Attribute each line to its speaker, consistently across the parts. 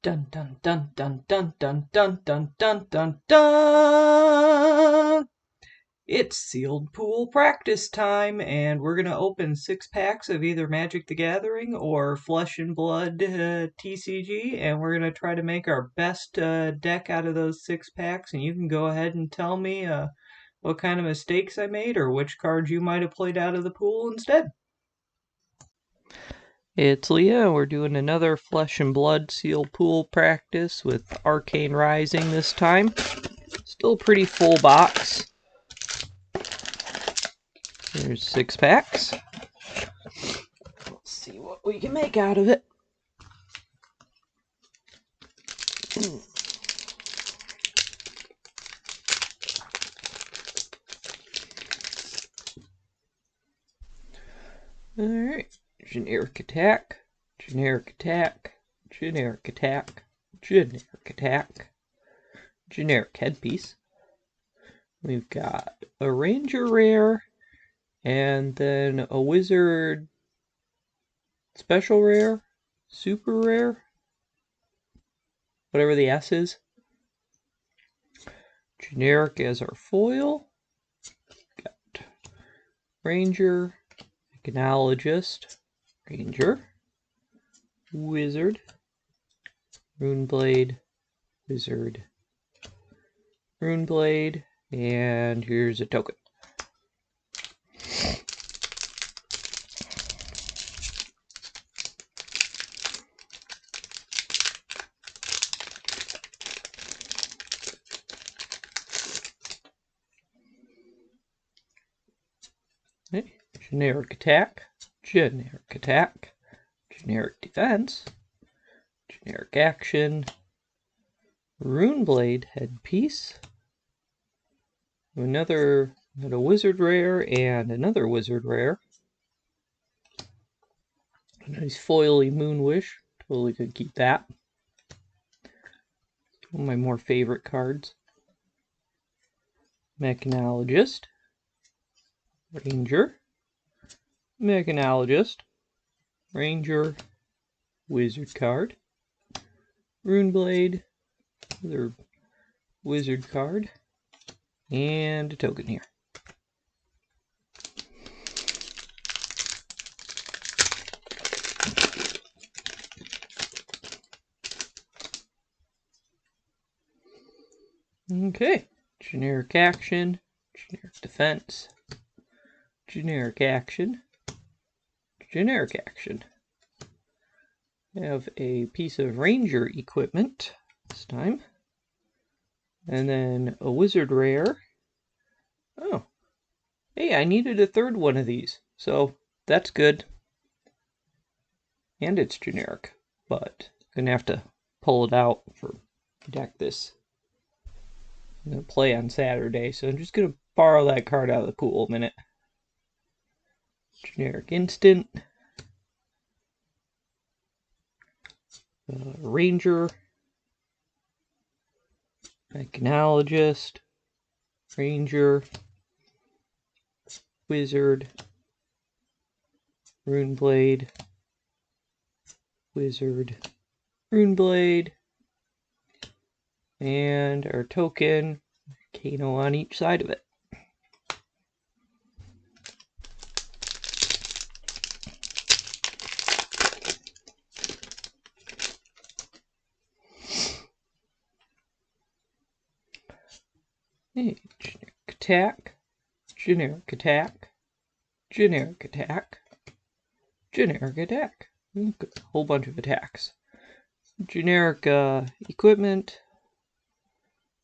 Speaker 1: Dun dun dun dun dun dun dun dun dun dun dun. It's sealed pool practice time, and we're gonna open 6 packs of either Magic the Gathering or Flesh and Blood TCG, and we're gonna try to make our best deck out of those 6 packs. And you can go ahead and tell me what kind of mistakes I made or which cards you might have played out of the pool instead. It's Leah. We're doing another Flesh and Blood sealed pool practice with Arcane Rising this time. Still pretty full box. There's 6 packs. Let's see what we can make out of it. Alright. Generic attack. Generic attack. Generic attack. Generic attack. Generic headpiece. We've got a Ranger rare, and then a Wizard special rare, super rare, whatever the S is. Generic as our foil. Got Ranger, Mechanologist, Ranger, Wizard, Runeblade, Wizard, Runeblade, and here's a token. Okay. Generic attack, generic attack, generic defense, generic action, Runeblade headpiece, another wizard rare and another wizard rare. A nice foily Moonwish. Totally could keep that. One of my more favorite cards. Mechanologist, Ranger, Mechanologist, Ranger, Wizard card, Runeblade, another Wizard card, and a token here. Okay, generic action, generic defense, generic action, generic action. We have a piece of Ranger equipment this time, and then a Wizard rare. Oh, hey, I needed a third one of these, so that's good. And it's generic, but I'm gonna have to pull it out for deck this. I'm gonna play on Saturday, so I'm just gonna borrow that card out of the pool a minute. Generic instant. Ranger. Mechanologist. Ranger. Wizard. Runeblade. Wizard. Runeblade. And our token, Kano on each side of it. Hey, generic attack, generic attack, generic attack, generic attack. A whole bunch of attacks. Generic equipment.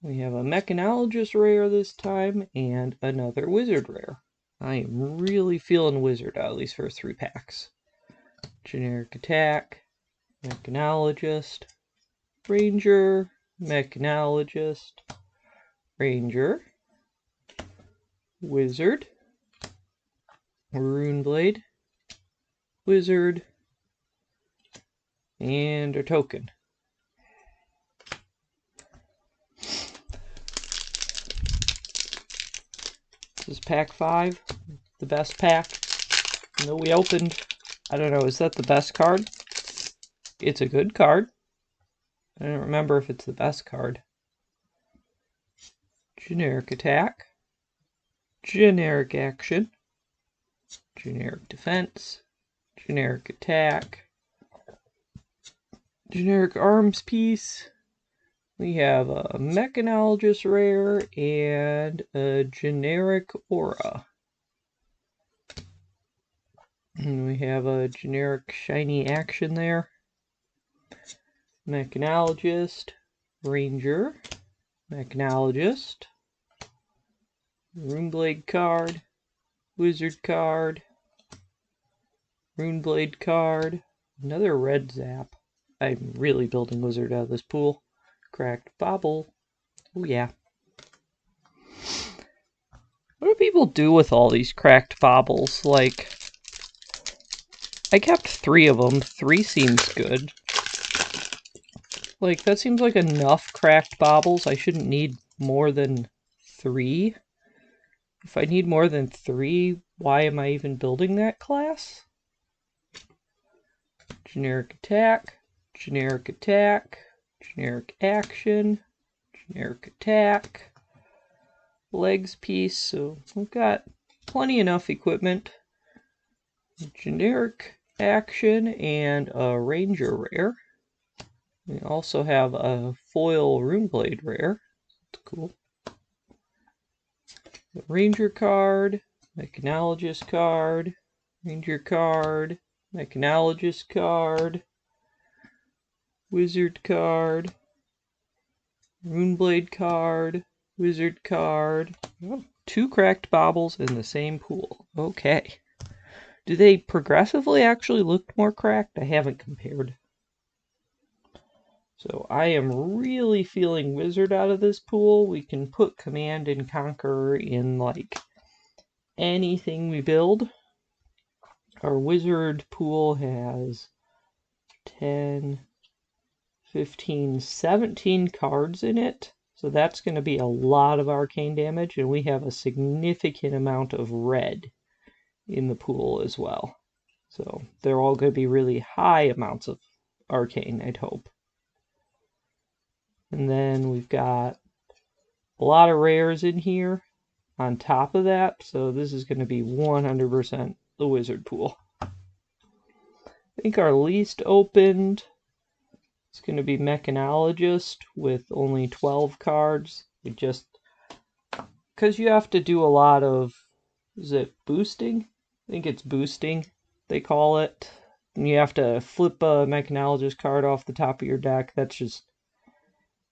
Speaker 1: We have a Mechanologist rare this time, and another Wizard rare. I am really feeling Wizard out, at least for 3 packs. Generic attack, Mechanologist, Ranger, Mechanologist, Ranger, Wizard, Runeblade, Wizard, and a token. This is pack 5, the best pack. You know, we opened, I don't know, is that the best card? It's a good card. I don't remember if it's the best card. Generic attack. Generic action. Generic defense. Generic attack. Generic arms piece. We have a mechanologist rare and a generic aura. And we have a generic shiny action there. Mechanologist, ranger, mechanologist, runeblade card, wizard card, runeblade card, another red zap. I'm really building wizard out of this pool. Cracked bobble. Oh yeah. What do people do with all these cracked bobbles? Like, I kept 3 of them. 3 seems good. Like, that seems like enough cracked bobbles. I shouldn't need more than 3. If I need more than 3, why am I even building that class? Generic attack, generic attack, generic action, generic attack, legs piece, so we've got plenty enough equipment. Generic action and a ranger rare. We also have a foil runeblade rare. That's cool. The ranger card, mechanologist card, ranger card, mechanologist card, wizard card, runeblade card, wizard card. Oh, 2 cracked baubles in the same pool. Okay. Do they progressively actually look more cracked? I haven't compared. So I am really feeling wizard out of this pool. We can put command and conquer in like anything we build. Our wizard pool has 10, 15, 17 cards in it. So that's going to be a lot of arcane damage, and we have a significant amount of red in the pool as well. So they're all going to be really high amounts of arcane, I'd hope. And then we've got a lot of rares in here on top of that, so this is going to be 100% the wizard pool. I think our least opened is going to be mechanologist with only 12 cards. We just, because you have to do a lot of, is it boosting? I think it's boosting, they call it. And you have to flip a mechanologist card off the top of your deck. That's just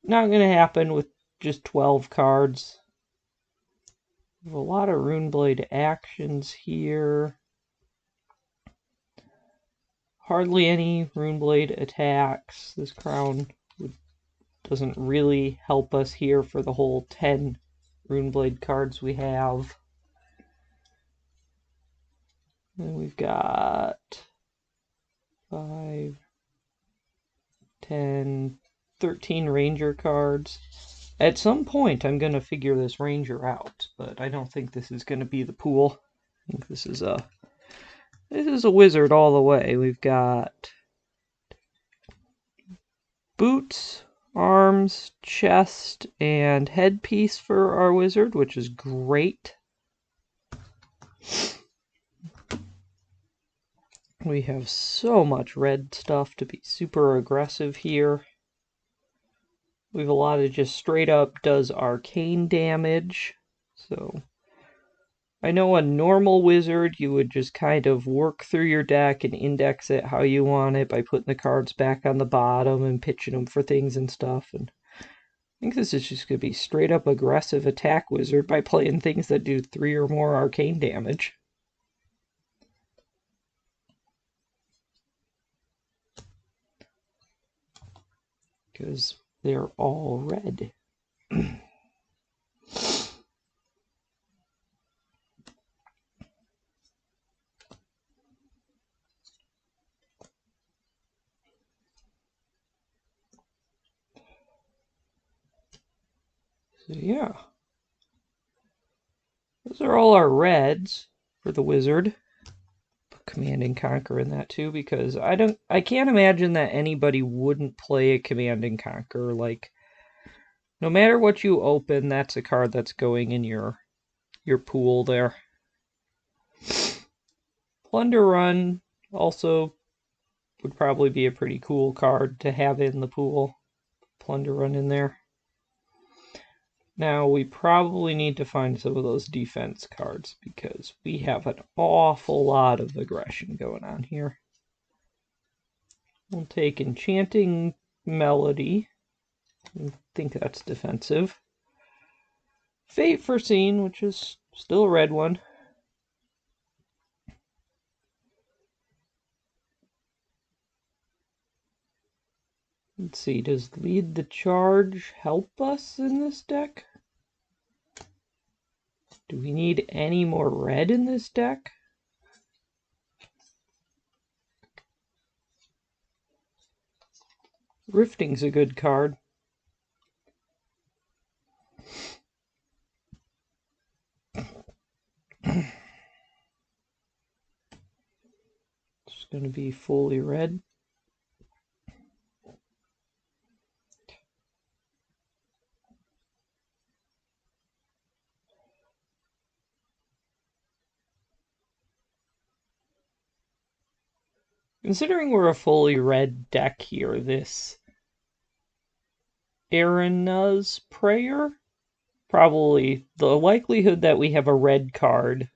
Speaker 1: not going to happen with just 12 cards. We have a lot of runeblade actions here. Hardly any runeblade attacks. This crown doesn't really help us here for the whole 10 runeblade cards we have. And we've got 5, 10, 13 ranger cards. At some point I'm going to figure this ranger out, but I don't think this is going to be the pool. I think this is a wizard all the way. We've got boots, arms, chest, and headpiece for our wizard, which is great. We have so much red stuff to be super aggressive here. We have a lot of just straight up does arcane damage. So I know a normal wizard, you would just kind of work through your deck and index it how you want it by putting the cards back on the bottom and pitching them for things and stuff. And I think this is just going to be straight up aggressive attack wizard by playing things that do 3 or more arcane damage. Because they're all red. So yeah, those are all our reds for the wizard. Command and Conquer in that too, because I can't imagine that anybody wouldn't play a Command and Conquer. Like, no matter what you open, that's a card that's going in your pool there. Plunder Run also would probably be a pretty cool card to have in the pool. Plunder Run in there. Now, we probably need to find some of those defense cards because we have an awful lot of aggression going on here. We'll take Enchanting Melody. I think that's defensive. Fate Foreseen, which is still a red one. Let's see, does Lead the Charge help us in this deck? Do we need any more red in this deck? Rifting's a good card. It's going to be fully red. Considering we're a fully red deck here, this Erina's Prayer, probably the likelihood that we have a red card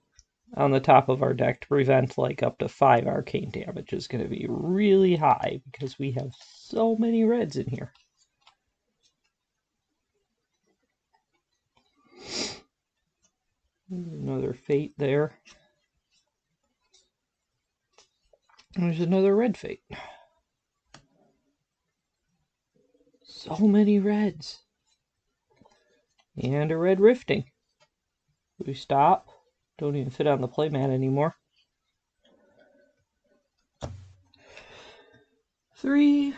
Speaker 1: on the top of our deck to prevent like up to 5 arcane damage is going to be really high because we have so many reds in here. Another Fate there. There's another red Fate. So many reds. And a red Rifting. We stop. Don't even fit on the playmat anymore. 3,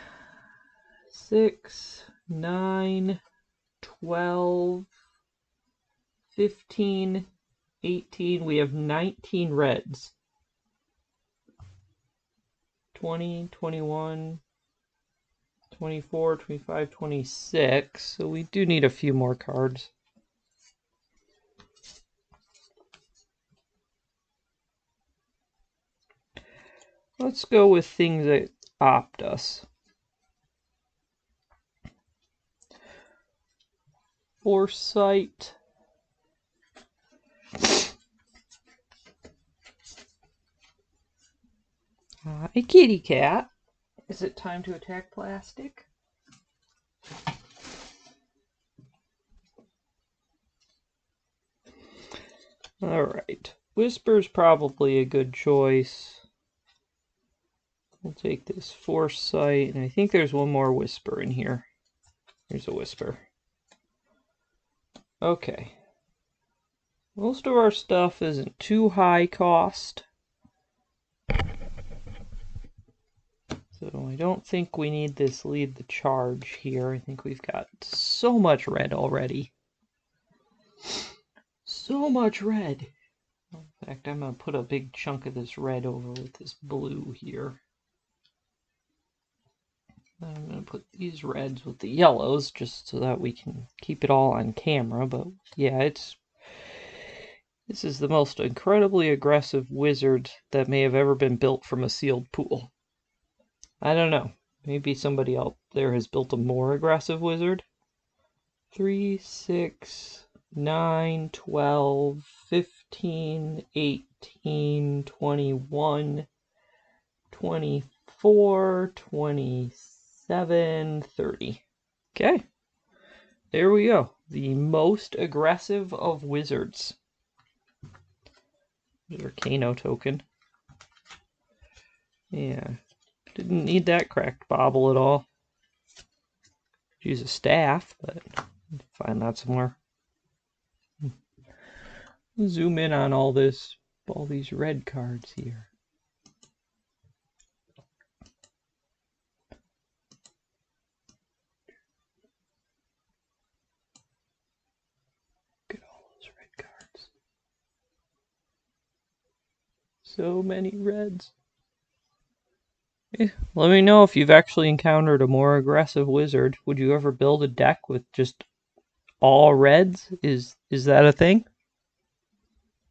Speaker 1: 6, 9, 12, 15, 18. We have 19 reds. 20, 21, 24, 25, 26. So we do need a few more cards. Let's go with things that opt us. Foresight. A kitty cat. Is it time to attack plastic? Alright. Whisper's probably a good choice. We'll take this Foresight, and I think there's one more Whisper in here. There's a Whisper. Okay. Most of our stuff isn't too high cost. So I don't think we need this Lead the Charge here. I think we've got so much red already. So much red. In fact, I'm going to put a big chunk of this red over with this blue here. I'm going to put these reds with the yellows just so that we can keep it all on camera. But yeah, this is the most incredibly aggressive wizard that may have ever been built from a sealed pool. I don't know. Maybe somebody out there has built a more aggressive wizard. 3, 6, 9, 12, 15, 18, 21, 24, 27, 30. Okay. There we go. The most aggressive of wizards. There's our Kano token. Yeah. Didn't need that cracked bauble at all. Use a staff, but find that somewhere. Zoom in on all these red cards here. Look at all those red cards. So many reds. Let me know if you've actually encountered a more aggressive wizard. Would you ever build a deck with just all reds? Is that a thing?